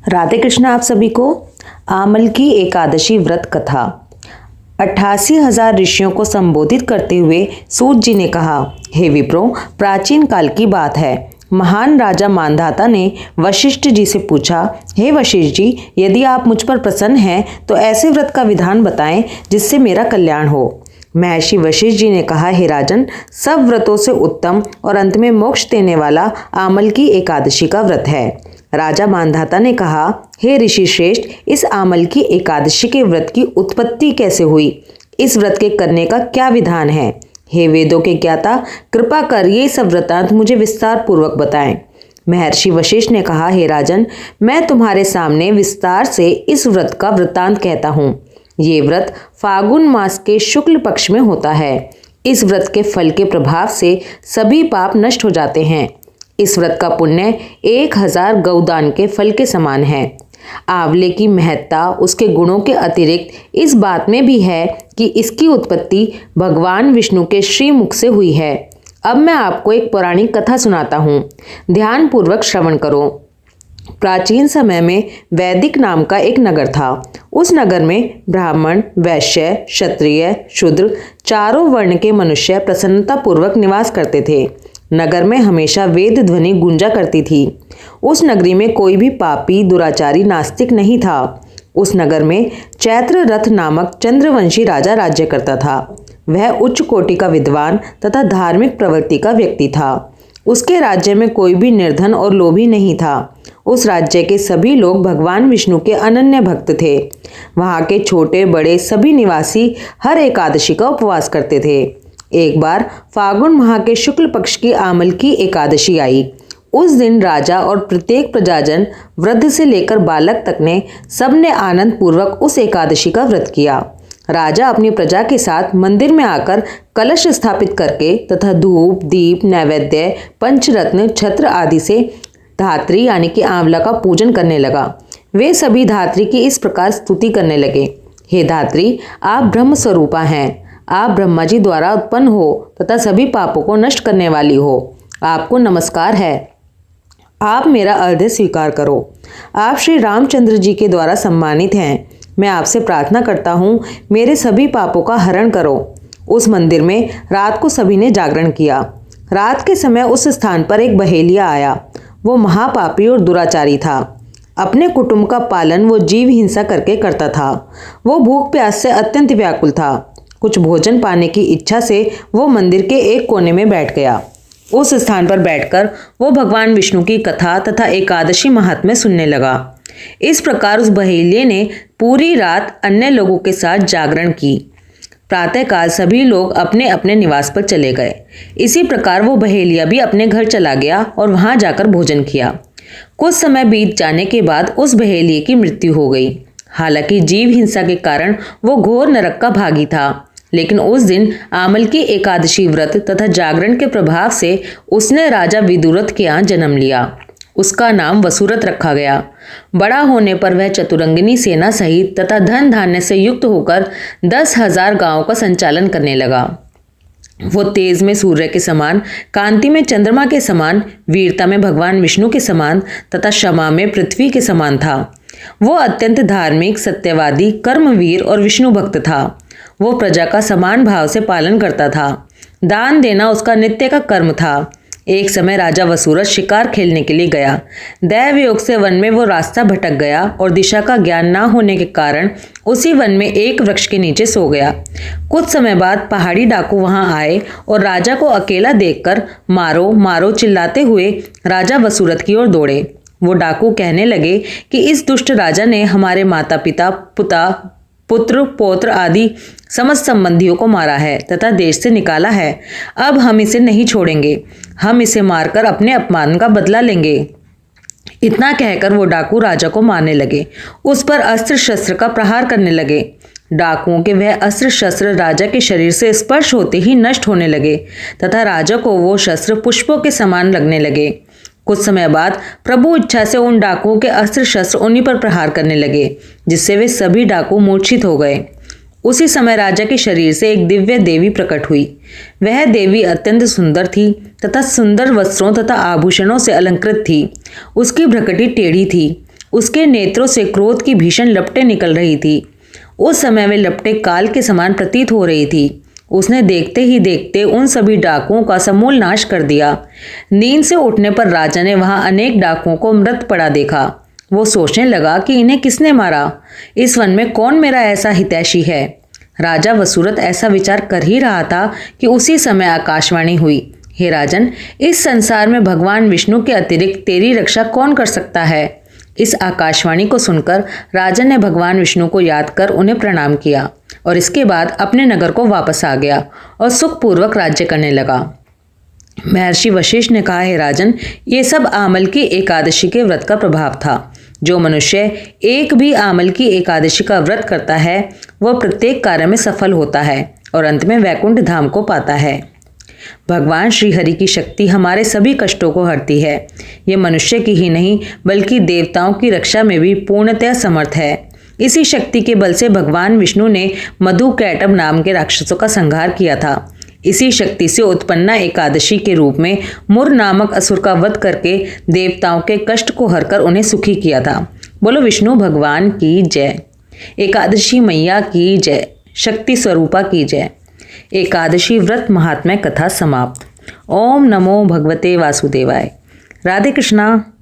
राधे कृष्ण आप सभी को। आमल की एकादशी व्रत कथा। 88,000 ऋषियों को संबोधित करते हुए सूत जी ने कहा, हे विप्रो, प्राचीन काल की बात है। महान राजा मांधाता ने वशिष्ठ जी से पूछा, हे वशिष्ठ जी, यदि आप मुझ पर प्रसन्न हैं तो ऐसे व्रत का विधान बताएं जिससे मेरा कल्याण हो। महर्षि वशिष्ठ जी ने कहा, हे राजन, सब व्रतों से उत्तम और अंत में मोक्ष देने वाला आमल की एकादशी का व्रत है। राजा मांधाता ने कहा, हे ऋषि श्रेष्ठ, इस आमल की एकादशी के व्रत की उत्पत्ति कैसे हुई? इस व्रत के करने का क्या विधान है? हे वेदों के ज्ञाता, कृपा कर ये सब वृतांत मुझे विस्तार पूर्वक बताएं। महर्षि वशिष्ठ ने कहा, हे राजन, मैं तुम्हारे सामने विस्तार से इस व्रत का वृतांत कहता हूँ। ये व्रत फागुन मास के शुक्ल पक्ष में होता है। इस व्रत के फल के प्रभाव से सभी पाप नष्ट हो जाते हैं। इस व्रत का पुण्य 1000 गौदान के फल के समान है। आंवले की महत्ता उसके गुणों के अतिरिक्त इस बात में भी है कि इसकी उत्पत्ति भगवान विष्णु के श्रीमुख से हुई है। अब मैं आपको एक पौराणिक कथा सुनाता हूँ, ध्यान पूर्वक श्रवण करो। प्राचीन समय में वैदिक नाम का एक नगर था। उस नगर में ब्राह्मण, वैश्य, क्षत्रिय, शूद्र चारों वर्ण के मनुष्य प्रसन्नता पूर्वक निवास करते थे। नगर में हमेशा वेद ध्वनि गूंजा करती थी। उस नगरी में कोई भी पापी, दुराचारी, नास्तिक नहीं था। उस नगर में चैत्र रथ नामक चंद्रवंशी राजा राज्य करता था। वह उच्च कोटि का विद्वान तथा धार्मिक प्रवृत्ति का व्यक्ति था। उसके राज्य में कोई भी निर्धन और लोभी नहीं था। उस राज्य के सभी लोग भगवान विष्णु के अनन्य भक्त थे। वहाँ के छोटे बड़े सभी निवासी हर एकादशी का उपवास करते थे। एक बार फागुन माह के शुक्ल पक्ष की आमल की एकादशी आई। उस दिन राजा और प्रत्येक प्रजाजन, वृद्ध से लेकर बालक तक ने सबने आनंद पूर्वक उस एकादशी का व्रत किया। राजा अपनी प्रजा के साथ मंदिर में आकर कलश स्थापित करके तथा धूप, दीप, नैवेद्य, पंचरत्न, छत्र आदि से धात्री यानी कि आंवला का पूजन करने लगा। वे सभी धात्री की इस प्रकार स्तुति करने लगे, हे धात्री, आप ब्रह्म स्वरूपा हैं। आप ब्रह्मा जी द्वारा उत्पन्न हो तथा सभी पापों को नष्ट करने वाली हो। आपको नमस्कार है। आप मेरा अर्घ्य स्वीकार करो। आप श्री रामचंद्र जी के द्वारा सम्मानित हैं। मैं आपसे प्रार्थना करता हूँ, मेरे सभी पापों का हरण करो। उस मंदिर में रात को सभी ने जागरण किया। रात के समय उस स्थान पर एक बहेलिया आया। वो महापापी और दुराचारी था। अपने कुटुंब का पालन वो जीव हिंसा करके करता था। वो भूख प्यास से अत्यंत व्याकुल था। कुछ भोजन पाने की इच्छा से वो मंदिर के एक कोने में बैठ गया। उस स्थान पर बैठकर वो भगवान विष्णु की कथा तथा एकादशी महात्म्य सुनने लगा। इस प्रकार उस बहेलिये ने पूरी रात अन्य लोगों के साथ जागरण की। प्रातःकाल सभी लोग अपने अपने निवास पर चले गए। इसी प्रकार वो बहेलिया भी अपने घर चला गया और वहां जाकर भोजन किया। कुछ समय बीत जाने के बाद उस बहेलिये की मृत्यु हो गई। हालांकि जीव हिंसा के कारण वो घोर नरक का भागी था, लेकिन उस दिन आमल की एकादशी व्रत तथा जागरण के प्रभाव से उसने राजा विदुरथ के यहाँ जन्म लिया। उसका नाम वसुरथ रखा गया। बड़ा होने पर वह चतुरंगिनी सेना सहित तथा धन धान्य से युक्त होकर 10,000 गांवों का संचालन करने लगा। वो तेज में सूर्य के समान, कांति में चंद्रमा के समान, वीरता में भगवान विष्णु के समान तथा क्षमा में पृथ्वी के समान था। वो अत्यंत धार्मिक, सत्यवादी, कर्मवीर और विष्णु भक्त था। वो प्रजा का समान भाव से पालन करता था। दान देना उसका नित्य का कर्म था। एक समय राजा वसुरथ शिकार खेलने के लिए गया। दैव योग से वन में वो रास्ता भटक गया और दिशा का ज्ञान ना होने के कारण उसी वन में एक वृक्ष के नीचे सो गया। कुछ समय बाद पहाड़ी डाकू वहां आए और राजा को अकेला देखकर मारो मारो चिल्लाते हुए राजा वसुरथ की ओर दौड़े। वो डाकू कहने लगे कि इस दुष्ट राजा ने हमारे माता पिता, पुत्र, पौत्र आदि समस्त संबंधियों को मारा है तथा देश से निकाला है। अब हम इसे नहीं छोड़ेंगे। हम इसे मारकर अपने अपमान का बदला लेंगे। इतना कहकर वो डाकू राजा को मारने लगे। उस पर अस्त्र शस्त्र का प्रहार करने लगे। डाकुओं के वह अस्त्र शस्त्र राजा के शरीर से स्पर्श होते ही नष्ट होने लगे तथा राजा को वो शस्त्र पुष्पों के समान लगने लगे। कुछ समय बाद प्रभु इच्छा से उन डाकुओं के अस्त्र शस्त्र उन्हीं पर प्रहार करने लगे, जिससे वे सभी डाकू मूर्छित हो गए। उसी समय राजा के शरीर से एक दिव्य देवी प्रकट हुई। वह देवी अत्यंत सुंदर थी तथा सुंदर वस्त्रों तथा आभूषणों से अलंकृत थी। उसकी भ्रकटी टेढ़ी थी। उसके नेत्रों से क्रोध की भीषण लपटें निकल रही थी। उस समय वे लपटें काल के समान प्रतीत हो रही थी। उसने देखते ही देखते उन सभी डाकुओं का समूल नाश कर दिया। नींद से उठने पर राजा ने वहां अनेक डाकुओं को मृत पड़ा देखा। वो सोचने लगा कि इन्हें किसने मारा, इस वन में कौन मेरा ऐसा हितैषी है। राजा वसूरत ऐसा विचार कर ही रहा था कि उसी समय आकाशवाणी हुई, हे राजन, इस संसार में भगवान विष्णु के अतिरिक्त तेरी रक्षा कौन कर सकता है। इस आकाशवाणी को सुनकर राजन ने भगवान विष्णु को याद कर उन्हें प्रणाम किया और इसके बाद अपने नगर को वापस आ गया और सुखपूर्वक राज्य करने लगा। महर्षि वशिष्ठ ने कहा, हे राजन, ये सब आमल की एकादशी के व्रत का प्रभाव था। जो मनुष्य एक भी आमल की एकादशी का व्रत करता है वह प्रत्येक कार्य में सफल होता है और अंत में वैकुंठ धाम को पाता है। भगवान श्रीहरि की शक्ति हमारे सभी कष्टों को हरती है। ये मनुष्य की ही नहीं बल्कि देवताओं की रक्षा में भी पूर्णतः समर्थ है। इसी शक्ति के बल से भगवान विष्णु ने मधु कैटभ नाम के राक्षसों का संहार किया था। इसी शक्ति से उत्पन्ना एकादशी के रूप में मुर नामक असुर का वध करके देवताओं के कष्ट को हरकर उन्हें सुखी किया था। बोलो विष्णु भगवान की जय। एकादशी मैया की जय। शक्ति स्वरूपा की जय। एकादशी व्रत महात्म्य कथा समाप्त। ओम नमो भगवते वासुदेवाय। राधे कृष्णा।